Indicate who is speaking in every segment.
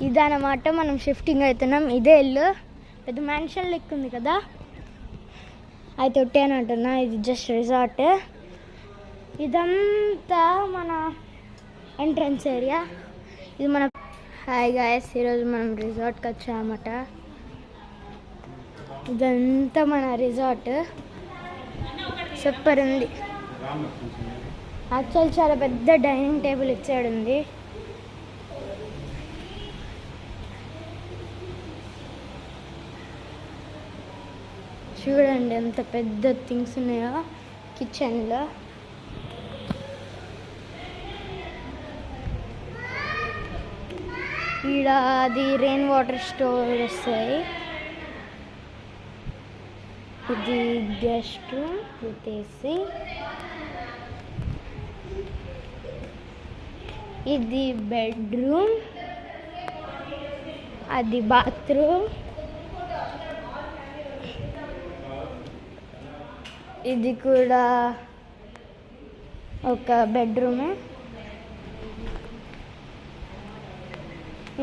Speaker 1: ఇదన్నమాట మనం షిఫ్టింగ్ అవుతున్నాం. ఇదే ఇల్లు, పెద్ద మ్యాన్షన్ లెక్క ఉంది కదా, అయితే ఒట్టేని అంటున్నా. ఇది జస్ట్ రిసార్ట్. ఇదంతా మన ఎంట్రన్స్ ఏరియా. ఇది మన హాయ్ గాయస్, ఈరోజు మనం రిసార్ట్కి వచ్చామన్నమాట. ఇదంతా మన రిసార్ట్. సూపర్ ఉంది. యాక్చువల్ చాలా పెద్ద డైనింగ్ టేబుల్ ఇచ్చాడు ఉంది. చూడండి ఎంత పెద్ద థింగ్స్ ఉన్నాయో కిచెన్లో. ఈడ అది రెయిన్ వాటర్ స్టోర్ వస్తాయి. ఇది గెస్ట్ రూమ్ విత్ ఏసీ. ఇది బెడ్రూమ్, అది బాత్రూమ్. ఇది కూడా ఒక బెడ్రూమ్.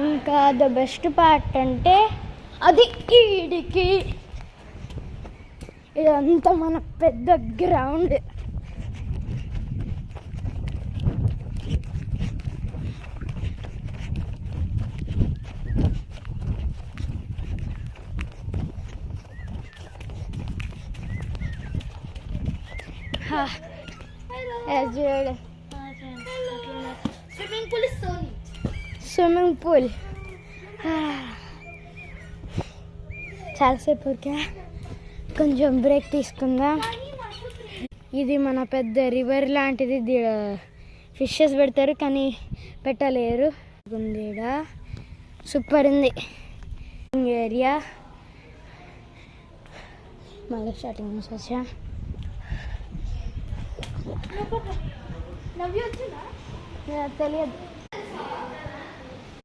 Speaker 1: ఇంకా ద బెస్ట్ పార్ట్ అంటే అది ఈడికి ఇదంతా మన పెద్ద గ్రౌండ్. స్విమ్మింగ్ పూల్ చాలాసేపు కొంచెం బ్రేక్ తీసుకుందాం. ఇది మన పెద్ద రివర్ లాంటిది. ఫిషెస్ పెడతారు కానీ పెట్టలేరు. సూపర్ ఉంది ఏరియా. మళ్ళీ స్టార్టింగ్ నుంచి వచ్చా. తెలియదు.